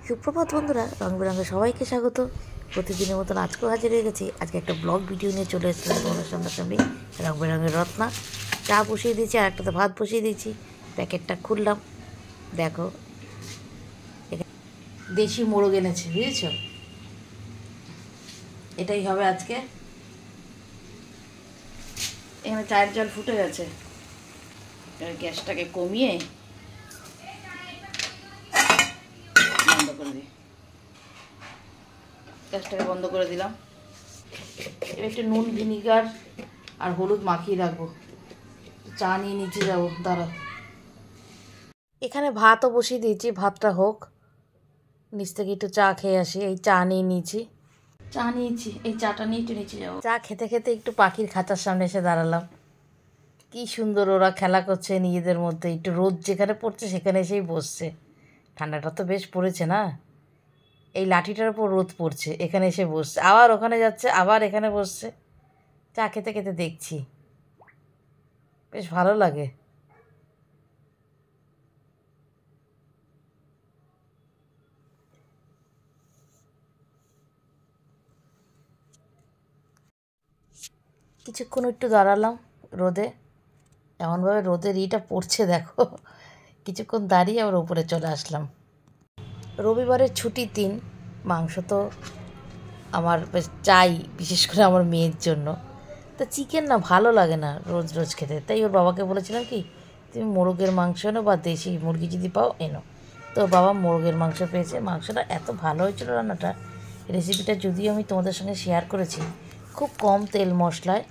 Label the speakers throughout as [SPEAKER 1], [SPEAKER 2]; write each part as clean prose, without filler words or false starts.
[SPEAKER 1] সুপ্রভাত বন্ধুরা, রং বেরঙে সবাইকে স্বাগত। প্রতিদিনের মতন আজকেও হাজির হয়ে গেছি। আজকে একটা ব্লগ ভিডিও নিয়ে চলে এসেছিলাম তোমাদের সামনাসামনি। রং বেরঙের রত্না চা বসিয়ে দিয়েছি, আর একটাতে ভাত বসিয়ে দিয়েছি। প্যাকেটটা খুললাম, দেখো দেশি মোরগ এনেছে, বুঝেছ? এটাই হবে আজকে। এখানে চায়ের জল ফুটে গেছে, গ্যাসটাকে কমিয়ে বন্ধ করে দিই। গ্যাসটাকে বন্ধ করে দিলাম। এবার একটু নুন, ভিনিগার আর হলুদ মাখিয়ে রাখবো। চা নিয়ে নিচে যাবো, দাঁড়াও। এখানে ভাতও বসিয়ে দিয়েছি, ভাতটা হোক। নিচ থেকে একটু চা খেয়ে আসি। এই চা নিয়ে নিয়েছি, চা নিয়েছি, এই চাটা নিয়ে একটু নিচে যাবো। চা খেতে খেতে একটু পাখির খাঁচার সামনে এসে দাঁড়ালাম। কি সুন্দর ওরা খেলা করছে নিজেদের মধ্যে। একটু রোদ যেখানে পড়ছে সেখানে এসেই বসছে। ঠান্ডাটা তো বেশ পড়েছে না? এই লাঠিটার উপর রোদ পড়ছে, এখানে এসে বসছে, আবার ওখানে যাচ্ছে, আবার এখানে বসছে। চা খেতে খেতে দেখছি, বেশ ভালো লাগে। কিছুক্ষণ একটু দাঁড়ালাম রোদে, এমনভাবে রোদের ইটা পড়ছে দেখো। কিছুক্ষণ দাঁড়িয়ে আবার উপরে চলে আসলাম। রবিবারের ছুটির দিন, মাংস তো আমার বেশ চাই, বিশেষ করে আমার মেয়ের জন্য। তো চিকেন না ভালো লাগে না রোজ রোজ খেতে, তাই ওর বাবাকে বলেছিলাম কি, তুমি মোরগের মাংস এনো বা দেশি মুরগি যদি পাও এনো। তো ওর বাবা মোরগের মাংস পেয়েছে। মাংসটা এত ভালো হয়েছিল, রান্নাটা, রেসিপিটা যদিও আমি তোমাদের সঙ্গে শেয়ার করেছি। খুব কম তেল মশলায়,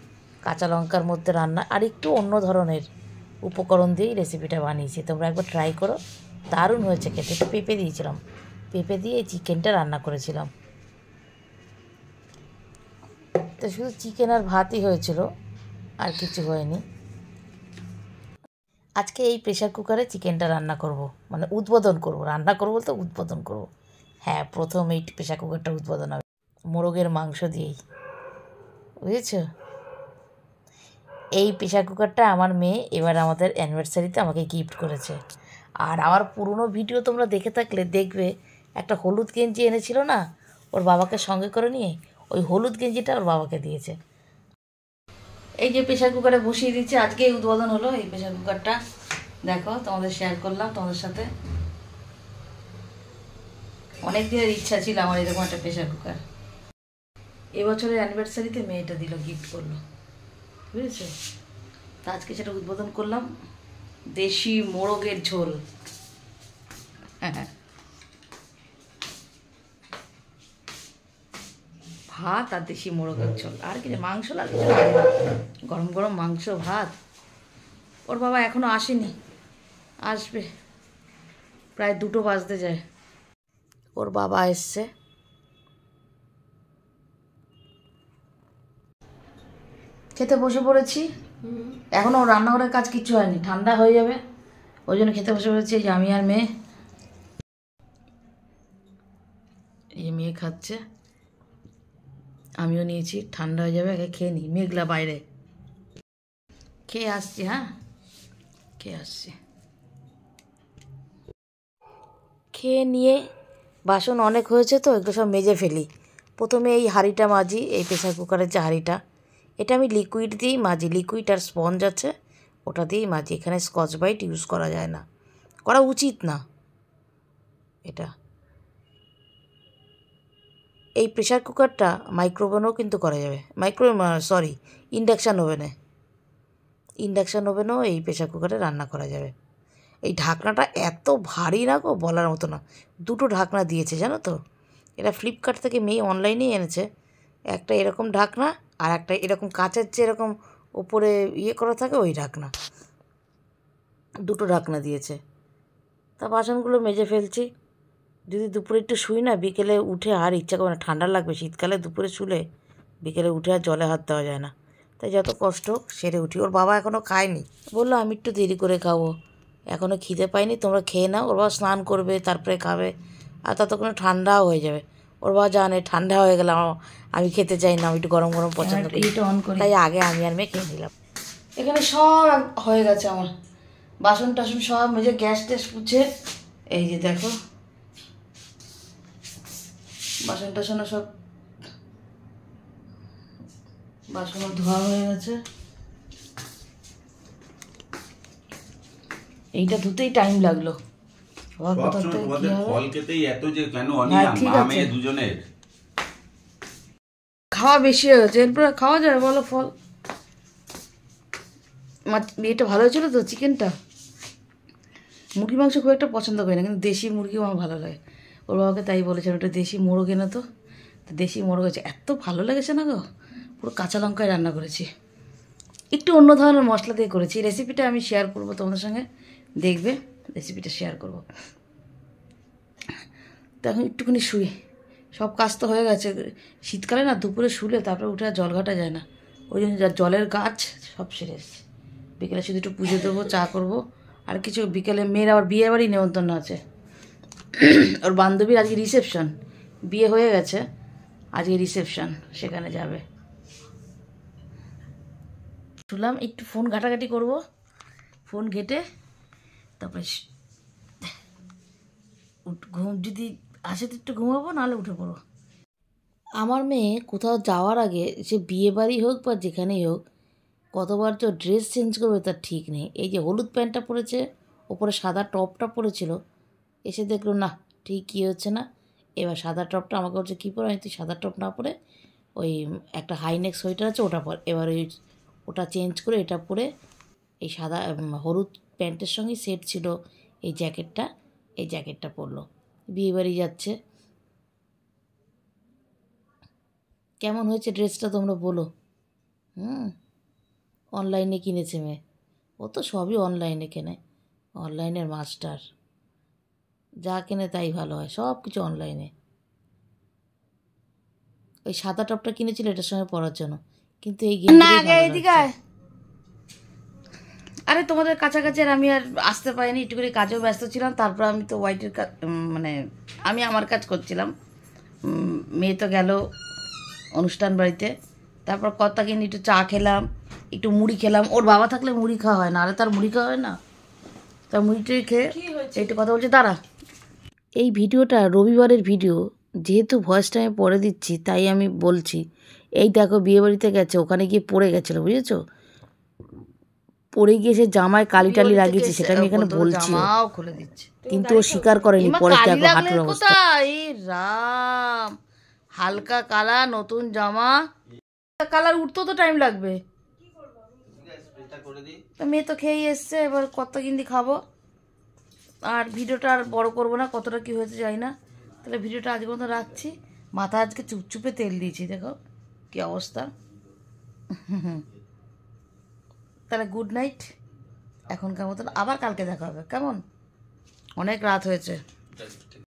[SPEAKER 1] কাঁচা লঙ্কার মধ্যে রান্না, আর একটু অন্য ধরনের উপকরণ দিয়েই রেসিপিটা বানিয়েছি। তোমরা একবার ট্রাই করো, দারুণ হয়েছে খেতে। একটু পেঁপে দিয়েছিলাম, পেঁপে দিয়ে এই চিকেনটা রান্না করেছিলাম। তো শুধু চিকেন আর ভাতই হয়েছিল, আর কিছু হয়নি। আজকে এই প্রেশার কুকারে চিকেনটা রান্না করব, মানে উদ্বোধন করব। রান্না করব বলতে উদ্বোধন করব। হ্যাঁ, প্রথম এই প্রেশার কুকারটা উদ্বোধন হবে মোরগের মাংস দিয়েই, বুঝেছ? এই প্রেশার কুকারটা আমার মেয়ে এবার আমাদের অ্যানিভার্সারিতে আমাকে গিফট করেছে। আর আমার পুরনো ভিডিও তোমরা দেখে থাকলে দেখবে, একটা হলুদ গেঞ্জি এনেছিল না ওর বাবাকে সঙ্গে করে নিয়ে, ওই হলুদ গেঞ্জিটা ওর বাবাকে দিয়েছে। এই যে প্রেশার কুকারে বসিয়ে দিচ্ছি, আজকে উদ্বোধন হলো এই প্রেশার কুকারটা। দেখো, তোমাদের শেয়ার করলাম তোমাদের সাথে। অনেক দিনের ইচ্ছা ছিল আমার এরকম একটা প্রেশার কুকার। এবছরের অ্যানিভার্সারিতে মেয়েটা দিল, গিফট করলো, বুঝেছো? তা আজকে সেটা উদ্বোধন করলাম। দেশি মোরগের ঝোল। ভাত আর দেশি মোরগের ঝোল, আর কিছু মাংস লাগছে, গরম গরম মাংস ভাত। ওর বাবা এখনো আসেনি, আসবে, প্রায় 2টো বাজতে যায়। ওর বাবা এসছে। খেতে বসে পড়েছি। এখনও রান্নাঘরের কাজ কিচ্ছু হয়নি, ঠান্ডা হয়ে যাবে, ওই জন্য খেতে বসে পড়েছি। এই যে আমি আর মেয়ে, এই মেয়ে খাচ্ছে, আমিও নিয়েছি। ঠান্ডা হয়ে যাবে, আগে খেয়ে নিই। মেঘলা বাইরে, খেয়ে আসছি। হ্যাঁ, খেয়ে আসছি। খেয়ে নিয়ে বাসন অনেক হয়েছে তো এগুলো সব মেজে ফেলি। প্রথমে এই হাঁড়িটা মাজি, এই প্রেসার কুকারের যে হাঁড়িটা, এটা আমি লিকুইড দিয়েই মাজি। লিকুইড আর স্পঞ্জ আছে, ওটা দিয়েই মাজি। এখানে স্কচ ব্রাইট ইউজ করা যায় না, করা উচিত না এটা। এই প্রেসার কুকারটা মাইক্রোওভেনেও কিন্তু করা যাবে, ইন্ডাকশান ওভেনেও এই প্রেসার কুকারে রান্না করা যাবে। এই ঢাকনাটা এত ভারী না গো, বলার মতো না। 2টো ঢাকনা দিয়েছে, জানো তো? এটা ফ্লিপকার্ট থেকে মেয়ে অনলাইনেই এনেছে। একটা এরকম ঢাকনা, আর একটা এরকম কাঁচের যে এরকম ওপরে ইয়ে করা থাকে, ওই ঢাকনা। 2টো ঢাকনা দিয়েছে। তা বাসনগুলো মেজে ফেলছি। যদি দুপুরে একটু শুই না, বিকেলে উঠে আর ইচ্ছা করে না, ঠান্ডা লাগবে। শীতকালে দুপুরে শুলে বিকেলে উঠে আর জলে হাত দেওয়া যায় না, তাই যত কষ্ট হোক সেরে উঠি। ওর বাবা এখনও খায়নি, বললো আমি একটু দেরি করে খাবো, এখনও খিদে পাইনি, তোমরা খেয়ে নাও। ওর বাবা স্নান করবে, তারপরে খাবে, আর ততক্ষণে ঠান্ডাও হয়ে যাবে। ওর বাবা জানে ঠান্ডা হয়ে গেলে আমি খেতে চাই না, আমি একটু গরম গরম পছন্দ করি, তাই আগে আমি আর মেয়ে খেয়ে নিলাম। এখানে সব হয়ে গেছে আমার, বাসন টাসন সব মেজে, গ্যাস ট্যাস পুছে। এই যে দেখো, বাসন টাসন সব বাসন ধোয়া হয়ে গেছে। এইটা ধুতেই টাইম লাগলো। খাওয়া বেশি হয়ে গেছে, এরপরে খাওয়া যাবে বলো ফল? এটা ভালো হয়েছিল তো চিকেনটা। মুরগির মাংস খুব একটা পছন্দ করি না, কিন্তু দেশি মুরগিও আমার ভালো লাগে। ওর বাবাকে তাই বলেছেন ওটা দেশি মোরগ এনে তো দেশি মোরগ হয়েছে, এত ভালো লেগেছে না গো। পুরো কাঁচা লঙ্কায় রান্না করেছি, একটু অন্য ধরনের মশলা দিয়ে করেছি। রেসিপিটা আমি শেয়ার করব তোমাদের সঙ্গে, দেখবে রেসিপিটা শেয়ার করব। তো এখন একটুখানি শুই, সব কাজ তো হয়ে গেছে। শীতকালে না দুপুরে শুলে তারপরে উঠে আর জল ঘাটা যায় না, ওই জন্য জলের গাছ সব সেরে এসেছে। বিকেলে শুধু একটু পুজো দেবো, চা করব, আর কিছু বিকেলে মেয়ের আবার বিয়ে বাড়ি নেমন্তন্ন আছে। ওর বান্ধবীর আজকে রিসেপশন, বিয়ে হয়ে গেছে, আজকে রিসেপশন, সেখানে যাবে। শুনলাম একটু ফোন ঘাটাঘাটি করব, ফোন ঘেটে তারপরে ঘুম যদি আসে তো একটু ঘুমাবো, নাহলে উঠে পড়ো। আমার মেয়ে কোথাও যাওয়ার আগে, সে বিয়ে বাড়ি হোক বা যেখানেই হোক, কতবার তো ড্রেস চেঞ্জ করবে তার ঠিক নেই। এই যে হলুদ প্যান্টটা পরেছে, ওপরে সাদা টপটা পরেছিল, এসে দেখলো না ঠিক কী হচ্ছে না। এবার সাদা টপটা আমাকে বলছে কী পরে, আমি তুই সাদা টপ না পরে ওই একটা হাইনেক সোয়েটার আছে ওটা পর। এবার ওই ওটা চেঞ্জ করে এটা পরে, এই সাদা হলুদ প্যান্টের সঙ্গে সেট ছিল এই জ্যাকেটটা, এই জ্যাকেটটা পরলো, বিয়েবাড়ি যাচ্ছে। কেমন হয়েছে ড্রেসটা তোমরা বলো। অনলাইনে কিনেছে মেয়ে, ও তো সবই অনলাইনে কেনে, অনলাইনের মাস্টার, যা কেনে তাই ভালো হয়, সব কিছু অনলাইনে। ওই সাদা টপটা কিনেছিল এটার সঙ্গে পরার জন্য, কিন্তু এই আরে তোমাদের কাছাকাছি আর আমি আর আসতে পারিনি, একটুখানি কাজেও ব্যস্ত ছিলাম। তারপর আমি তো হোয়াইটের কাজ, মানে আমি আমার কাজ করছিলাম, মেয়ে তো গেল অনুষ্ঠান বাড়িতে। তারপর কর্তাকে নিয়ে একটু চা খেলাম, একটু মুড়ি খেলাম। ওর বাবা থাকলে মুড়ি খাওয়া হয় না, আরে তার মুড়ি খাওয়া হয় না, তার মুড়িটাই খেয়ে একটু কথা বলছে। দাঁড়া, এই ভিডিওটা রবিবারের ভিডিও, যেহেতু ভয়েসটা আমি পরে দিচ্ছি তাই আমি বলছি। এই দেখো বিয়েবাড়িতে গেছে, ওখানে গিয়ে পড়ে গেছিলো, বুঝেছো? পড়ে গিয়ে সে জামায় কালি টালি লাগিয়েছে, সেটা আমি এখানে বলছি, কিন্তু ও স্বীকার করেনি। পরে দেখো হাঁটুর অবস্থা, এই রাম, হালকা কালা নতুন জামা, কালার উঠতেও তো টাইম লাগবে। মেয়ে তো খেয়েই এসছে, এবার কত কিন্দি খাবো। আর ভিডিওটা আর বড় করবো না, কতটা কি হয়েছে জানি না। তাহলে ভিডিওটা আজ পর্যন্ত রাখছি। মাথা আজকে চুপচুপে তেল দিয়েছি, দেখো কি অবস্থা। তাহলে গুড নাইট এখনকার মতন, আবার কালকে দেখা হবে, কেমন? অনেক রাত হয়েছে।